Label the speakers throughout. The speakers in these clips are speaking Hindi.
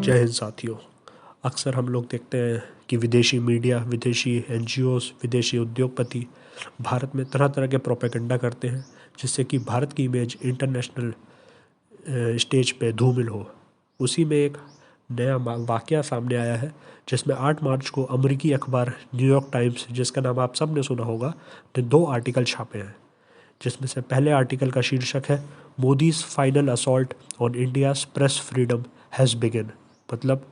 Speaker 1: जय हिंद साथियों। अक्सर हम लोग देखते हैं कि विदेशी मीडिया, विदेशी एनजीओस, विदेशी उद्योगपति भारत में तरह तरह के प्रोपेगेंडा करते हैं जिससे कि भारत की इमेज इंटरनेशनल स्टेज पे धूमिल हो। उसी में एक नया वाकया सामने आया है जिसमें 8 मार्च को अमेरिकी अखबार न्यूयॉर्क टाइम्स, जिसका नाम आप सब ने सुना होगा, ने 2 आर्टिकल छापे हैं। जिसमें से पहले आर्टिकल का शीर्षक है Modi's final assault on India's press freedom has begin, मतलब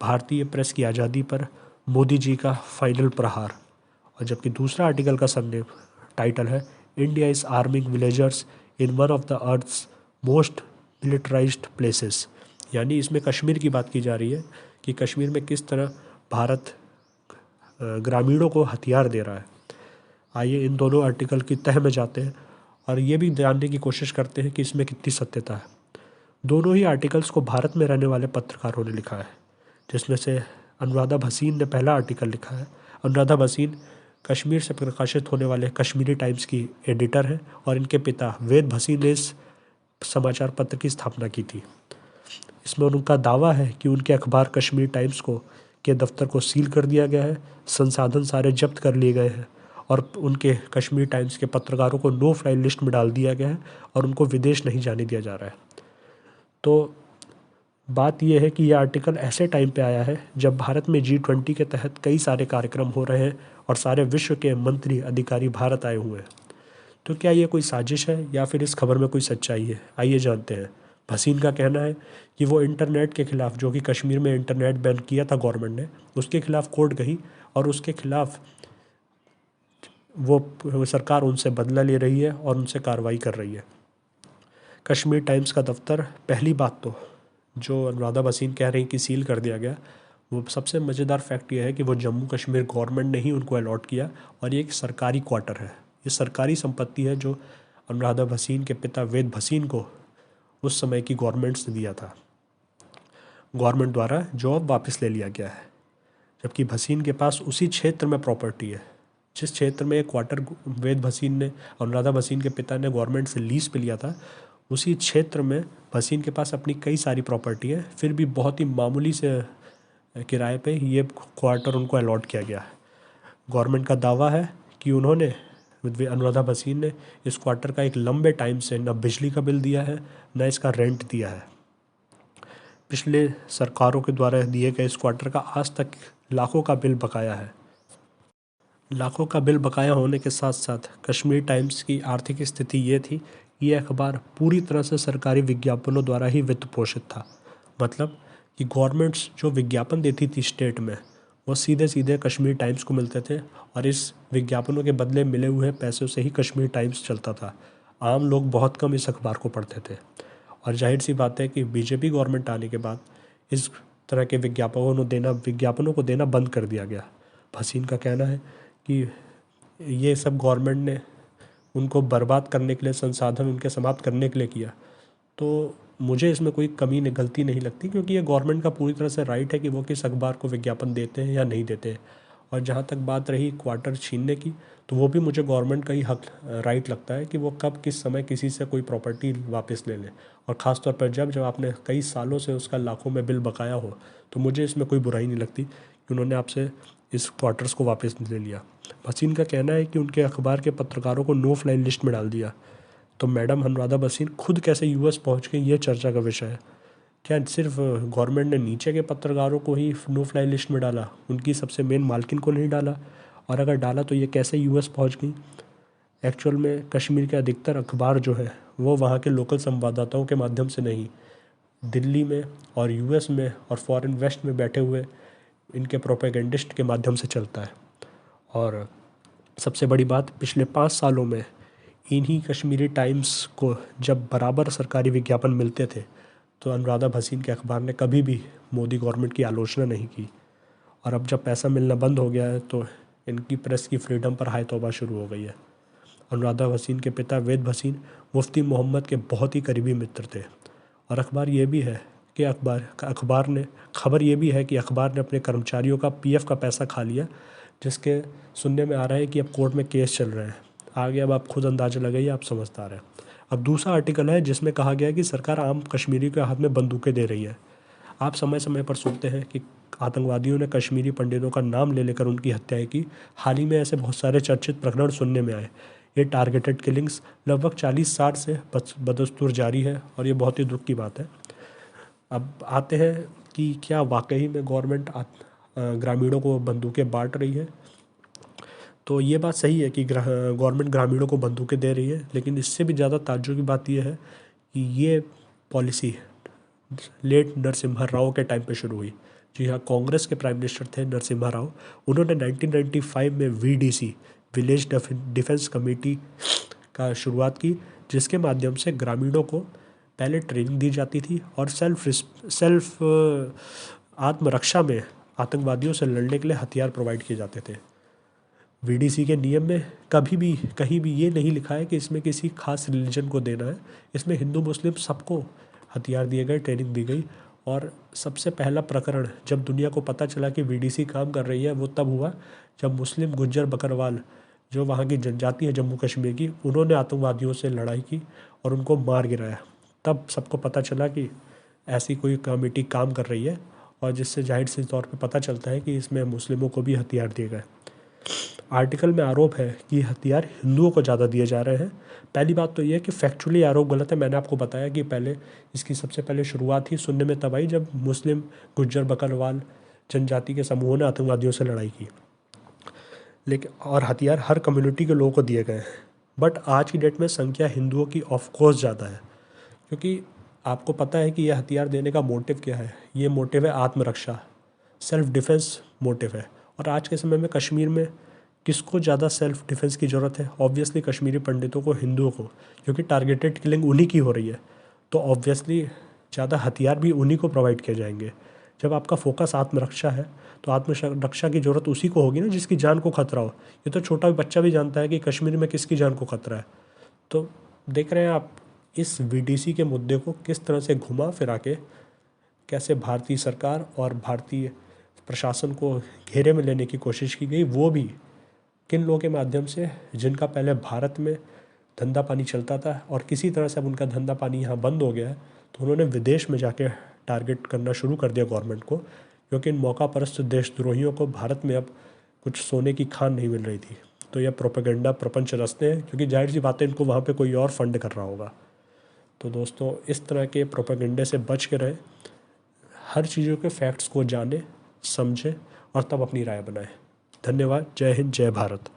Speaker 1: भारतीय प्रेस की आज़ादी पर मोदी जी का फाइनल प्रहार। और जबकि दूसरा आर्टिकल का सबने टाइटल है India is arming villagers in one of the earth's most militarized places, यानी इसमें कश्मीर की बात की जा रही है कि कश्मीर में किस तरह भारत ग्रामीणों को हथियार दे रहा है। आइए इन दोनों आर्टिकल की तह में जाते हैं और ये भी जानने की कोशिश करते हैं कि इसमें कितनी सत्यता है। दोनों ही आर्टिकल्स को भारत में रहने वाले पत्रकारों ने लिखा है, जिसमें से अनुराधा भसीन ने पहला आर्टिकल लिखा है। अनुराधा भसीन कश्मीर से प्रकाशित होने वाले कश्मीरी टाइम्स की एडिटर है और इनके पिता वेद भसीन ने इस समाचार पत्र की स्थापना की थी। इसमें उनका दावा है कि उनके अखबार कश्मीर टाइम्स को के दफ्तर को सील कर दिया गया है, संसाधन सारे जब्त कर लिए गए हैं और उनके कश्मीर टाइम्स के पत्रकारों को नो फ्लाई लिस्ट में डाल दिया गया है और उनको विदेश नहीं जाने दिया जा रहा है। तो बात यह है कि यह आर्टिकल ऐसे टाइम पे आया है जब भारत में G20 के तहत कई सारे कार्यक्रम हो रहे हैं और सारे विश्व के मंत्री अधिकारी भारत आए हुए हैं। तो क्या ये कोई साजिश है या फिर इस खबर में कोई सच्चाई है? आइए जानते हैं। भसीन का कहना है कि वो इंटरनेट के खिलाफ, जो कि कश्मीर में इंटरनेट बैन किया था गवर्नमेंट ने, उसके खिलाफ कोर्ट गई और उसके खिलाफ वो सरकार उनसे बदला ले रही है और उनसे कार्रवाई कर रही है। कश्मीर टाइम्स का दफ्तर, पहली बात तो जो अनुराधा भसीन कह रही कि सील कर दिया गया, वो सबसे मज़ेदार फैक्ट ये है कि वो जम्मू कश्मीर गवर्नमेंट ने ही उनको अलॉट किया और ये एक सरकारी क्वार्टर है। ये सरकारी संपत्ति है जो अनुराधा भसीन के पिता वेद भसीन को उस समय की गवर्नमेंट्स ने दिया था। गवर्नमेंट द्वारा जॉब वापस ले लिया गया है, जबकि भसीन के पास उसी क्षेत्र में प्रॉपर्टी है जिस क्षेत्र में एक क्वार्टर वेद भसीन ने, अनुराधा भसीन के पिता ने गवर्नमेंट से लीज पे लिया था। उसी क्षेत्र में भसीन के पास अपनी कई सारी प्रॉपर्टी है, फिर भी बहुत ही मामूली से किराए पे ये क्वार्टर उनको अलॉट किया गया है। गवर्नमेंट का दावा है कि उन्होंने, अनुराधा भसीन ने, इस क्वार्टर का एक लंबे टाइम से न बिजली का बिल दिया है न इसका रेंट दिया है। पिछले सरकारों के द्वारा दिए गए इस क्वार्टर का आज तक लाखों का बिल बकाया है। लाखों का बिल बकाया होने के साथ साथ कश्मीर टाइम्स की आर्थिक स्थिति ये थी कि ये अखबार पूरी तरह से सरकारी विज्ञापनों द्वारा ही वित्त पोषित था। मतलब कि गवर्नमेंट्स जो विज्ञापन देती थी स्टेट में, वो सीधे सीधे कश्मीर टाइम्स को मिलते थे और इस विज्ञापनों के बदले मिले हुए पैसों से ही कश्मीर टाइम्स चलता था। आम लोग बहुत कम इस अखबार को पढ़ते थे और जाहिर सी बात है कि बीजेपी गवर्नमेंट आने के बाद इस तरह के विज्ञापनों को देना बंद कर दिया गया। भसीन का कहना है कि ये सब गवर्नमेंट ने उनको बर्बाद करने के लिए, संसाधन उनके समाप्त करने के लिए किया। तो मुझे इसमें कोई कमी नहीं, गलती नहीं लगती, क्योंकि ये गवर्नमेंट का पूरी तरह से राइट है कि वो किस अखबार को विज्ञापन देते हैं या नहीं देते हैं। और जहाँ तक बात रही क्वार्टर छीनने की, तो वो भी मुझे गवर्नमेंट का ही हक, राइट लगता है कि वो कब किस समय किसी से कोई प्रॉपर्टी वापस ले लें। और ख़ास तौर पर जब आपने कई सालों से उसका लाखों में बिल बकाया हो, तो मुझे इसमें कोई बुराई नहीं लगती कि उन्होंने आपसे इस क्वार्टर्स को वापस ले लिया। भसीन का कहना है कि उनके अखबार के पत्रकारों को नो फ्लाई लिस्ट में डाल दिया। तो मैडम अनुराधा भसीन खुद कैसे यूएस पहुंच गई, ये चर्चा का विषय है। क्या सिर्फ गवर्नमेंट ने नीचे के पत्रकारों को ही नो फ्लाई लिस्ट में डाला, उनकी सबसे मेन मालकिन को नहीं डाला? और अगर डाला तो ये कैसे यूएस पहुंच गई? एक्चुअल में कश्मीर के अधिकतर अखबार जो है वो वहाँ के लोकल संवाददाताओं के माध्यम से नहीं, दिल्ली में और यूएस में और फॉरेन वेस्ट में बैठे हुए इनके प्रोपेगेंडिस्ट के माध्यम से चलता है। और सबसे बड़ी बात, पिछले 5 सालों में इन्हीं कश्मीरी टाइम्स को जब बराबर सरकारी विज्ञापन मिलते थे, तो अनुराधा भसीन के अखबार ने कभी भी मोदी गवर्नमेंट की आलोचना नहीं की। और अब जब पैसा मिलना बंद हो गया है, तो इनकी प्रेस की फ्रीडम पर हाय तौबा शुरू हो गई है। अनुराधा भसीन के पिता वेद भसीन मुफ्ती मोहम्मद के बहुत ही करीबी मित्र थे। और खबर ये भी है कि खबर ये भी है कि अखबार ने अपने कर्मचारियों का पीएफ का पैसा खा लिया, जिसके सुनने में आ रहा है कि अब कोर्ट में केस चल रहे हैं। आगे अब आप खुद अंदाज़ा लगाइए, आप समझदार हैं। अब दूसरा आर्टिकल है जिसमें कहा गया है कि सरकार आम कश्मीरी के हाथ में बंदूकें दे रही है। आप समय समय पर सुनते हैं कि आतंकवादियों ने कश्मीरी पंडितों का नाम ले लेकर उनकी हत्याएं की। हाल ही में ऐसे बहुत सारे चर्चित प्रकरण सुनने में आए। ये टारगेटेड किलिंग्स लगभग 40-60 से बदस्तूर जारी है और ये बहुत ही दुख की बात है। अब आते हैं कि क्या वाकई में गवर्नमेंट ग्रामीणों को बंदूकें बांट रही है। तो ये बात सही है कि गवर्नमेंट ग्रामीणों को बंदूकें दे रही है, लेकिन इससे भी ज़्यादा ताज्जुब की बात यह है कि ये पॉलिसी लेट नरसिम्हा राव के टाइम पे शुरू हुई। जी हाँ, कांग्रेस के प्राइम मिनिस्टर थे नरसिम्हा राव। उन्होंने 1995 में वीडीसी विलेज डिफेंस कमेटी का शुरुआत की, जिसके माध्यम से ग्रामीणों को पहले ट्रेनिंग दी जाती थी और सेल्फ आत्मरक्षा में आतंकवादियों से लड़ने के लिए हथियार प्रोवाइड किए जाते थे। वीडीसी के नियम में कभी भी कहीं भी ये नहीं लिखा है कि इसमें किसी खास रिलीजन को देना है। इसमें हिंदू मुस्लिम सबको हथियार दिए गए, ट्रेनिंग दी गई। और सबसे पहला प्रकरण जब दुनिया को पता चला कि वीडीसी काम कर रही है वो तब हुआ जब मुस्लिम गुज्जर बकरवाल, जो वहाँ की जनजाति है जम्मू कश्मीर की, उन्होंने आतंकवादियों से लड़ाई की और उनको मार गिराया। तब सबको पता चला कि ऐसी कोई कमेटी काम कर रही है, और जिससे जाहिर सी तौर पे पता चलता है कि इसमें मुस्लिमों को भी हथियार दिए गए। आर्टिकल में आरोप है कि हथियार हिंदुओं को ज़्यादा दिए जा रहे हैं। पहली बात तो ये है कि फैक्चुअली आरोप गलत है। मैंने आपको बताया कि पहले इसकी सबसे पहले शुरुआत ही सुनने में तब आई जब मुस्लिम गुज्जर बकरवाल जनजाति के समूहों ने आतंकवादियों से लड़ाई की। लेकिन और हथियार हर कम्युनिटी के लोगों को दिए गए हैं। बट आज की डेट में संख्या हिंदुओं की ऑफकोर्स ज़्यादा है, क्योंकि आपको पता है कि यह हथियार देने का मोटिव क्या है। ये मोटिव है आत्मरक्षा, सेल्फ डिफेंस मोटिव है। और आज के समय में कश्मीर में किसको ज़्यादा सेल्फ डिफेंस की ज़रूरत है? ऑब्वियसली कश्मीरी पंडितों को, हिंदुओं को, क्योंकि टारगेटेड किलिंग उन्हीं की हो रही है। तो ऑब्वियसली ज़्यादा हथियार भी उन्हीं को प्रोवाइड किए जाएंगे। जब आपका फोकस आत्मरक्षा है तो आत्मरक्षा की ज़रूरत उसी को होगी ना जिसकी जान को खतरा हो। ये तो छोटा बच्चा भी जानता है कि कश्मीर में किसकी जान को खतरा है। तो देख रहे हैं आप इस वीडीसी के मुद्दे को किस तरह से घुमा फिरा के कैसे भारतीय सरकार और भारतीय प्रशासन को घेरे में लेने की कोशिश की गई, वो भी किन लोगों के माध्यम से जिनका पहले भारत में धंधा पानी चलता था और किसी तरह से अब उनका धंधा पानी यहाँ बंद हो गया है, तो उन्होंने विदेश में जाके टारगेट करना शुरू कर दिया गवर्नमेंट को, क्योंकि इन मौका परस्त देशद्रोहियों को भारत में अब कुछ सोने की खान नहीं मिल रही थी। तो यह प्रोपेगेंडा प्रपंच रचते हैं, क्योंकि जाहिर सी बात है इनको वहाँ पे कोई और फंड कर रहा होगा। तो दोस्तों, इस तरह के प्रोपेगेंडे से बच के रहें, हर चीज़ों के फैक्ट्स को जाने समझें और तब अपनी राय बनाएं। धन्यवाद। जय हिंद, जय भारत।